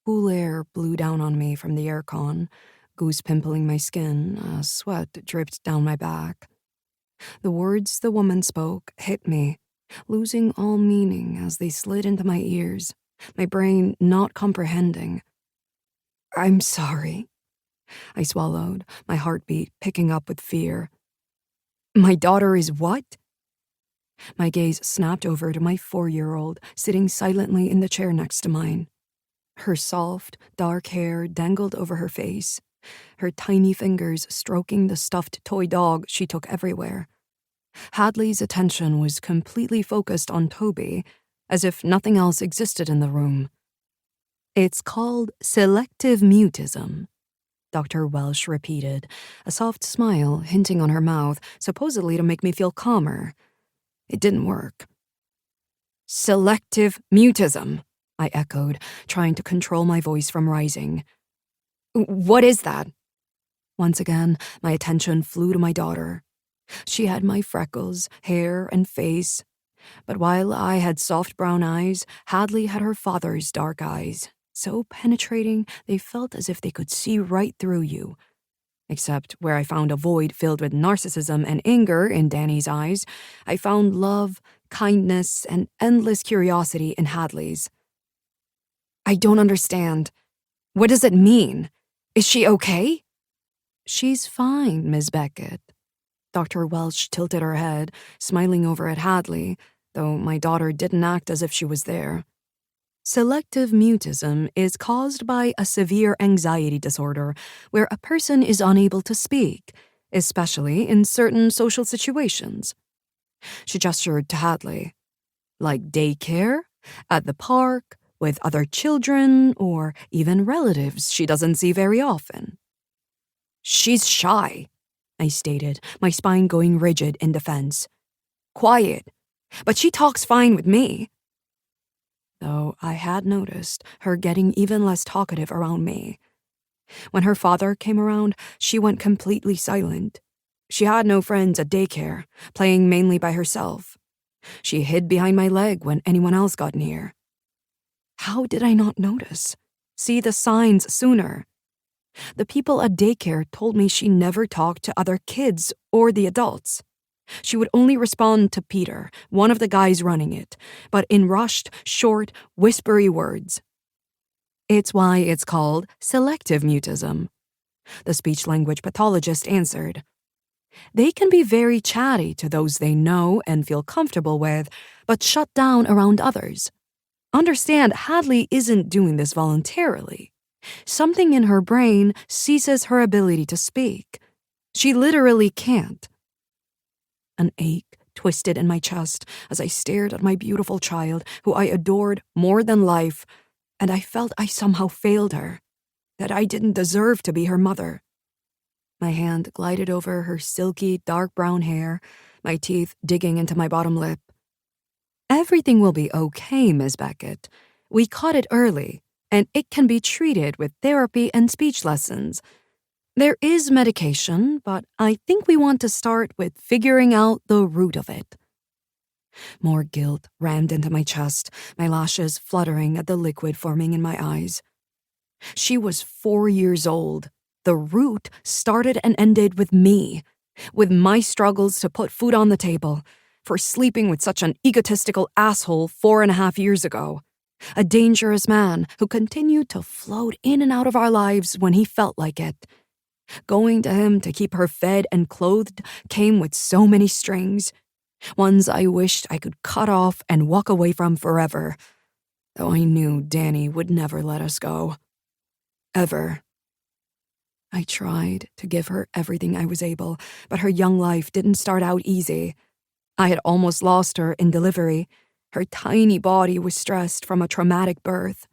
Cool air blew down on me from the aircon, goose pimpling my skin, sweat dripped down my back. The words the woman spoke hit me, losing all meaning as they slid into my ears, my brain not comprehending. "I'm sorry," I swallowed, my heartbeat picking up with fear. "My daughter is what?" My gaze snapped over to my 4-year-old, sitting silently in the chair next to mine. Her soft, dark hair dangled over her face, her tiny fingers stroking the stuffed toy dog she took everywhere. Hadley's attention was completely focused on Toby, as if nothing else existed in the room. "It's called selective mutism," Dr. Welsh repeated, a soft smile hinting on her mouth, supposedly to make me feel calmer. It didn't work. "Selective mutism," I echoed, trying to control my voice from rising. "What is that?" Once again, my attention flew to my daughter. She had my freckles, hair, and face, but while I had soft brown eyes, Hadley had her father's dark eyes, so penetrating they felt as if they could see right through you. Except where I found a void filled with narcissism and anger in Danny's eyes, I found love, kindness, and endless curiosity in Hadley's. "I don't understand. What does it mean? Is she okay?" "She's fine, Miss Beckett." Dr. Welsh tilted her head, smiling over at Hadley, though my daughter didn't act as if she was there. "Selective mutism is caused by a severe anxiety disorder where a person is unable to speak, especially in certain social situations." She gestured to Hadley. "Like daycare, at the park, with other children, or even relatives she doesn't see very often." "She's shy," I stated, my spine going rigid in defense. "Quiet, but she talks fine with me." Though I had noticed her getting even less talkative around me. When her father came around, she went completely silent. She had no friends at daycare, playing mainly by herself. She hid behind my leg when anyone else got near. How did I not notice? See the signs sooner? The people at daycare told me she never talked to other kids or the adults. She would only respond to Peter, one of the guys running it, but in rushed, short, whispery words. "It's why it's called selective mutism," the speech-language pathologist answered. "They can be very chatty to those they know and feel comfortable with, but shut down around others. Understand, Hadley isn't doing this voluntarily. Something in her brain ceases her ability to speak. She literally can't." An ache twisted in my chest as I stared at my beautiful child, who I adored more than life, and I felt I somehow failed her, that I didn't deserve to be her mother. My hand glided over her silky, dark brown hair, my teeth digging into my bottom lip. "Everything will be okay, Miss Beckett. We caught it early, and it can be treated with therapy and speech lessons. There is medication, but I think we want to start with figuring out the root of it." More guilt rammed into my chest, my lashes fluttering at the liquid forming in my eyes. She was 4 years old. The root started and ended with me, with my struggles to put food on the table, for sleeping with such an egotistical asshole 4.5 years ago. A dangerous man who continued to float in and out of our lives when he felt like it. Going to him to keep her fed and clothed came with so many strings, ones I wished I could cut off and walk away from forever, though I knew Danny would never let us go. Ever. I tried to give her everything I was able, but her young life didn't start out easy. I had almost lost her in delivery. Her tiny body was stressed from a traumatic birth.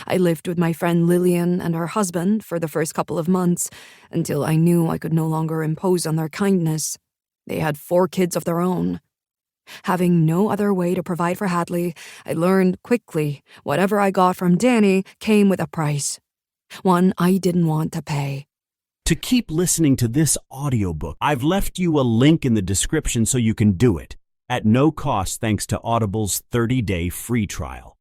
I lived with my friend Lillian and her husband for the first couple of months, until I knew I could no longer impose on their kindness. They had 4 kids of their own. Having no other way to provide for Hadley, I learned quickly whatever I got from Danny came with a price. One I didn't want to pay. To keep listening to this audiobook, I've left you a link in the description so you can do it, at no cost thanks to Audible's 30-day free trial.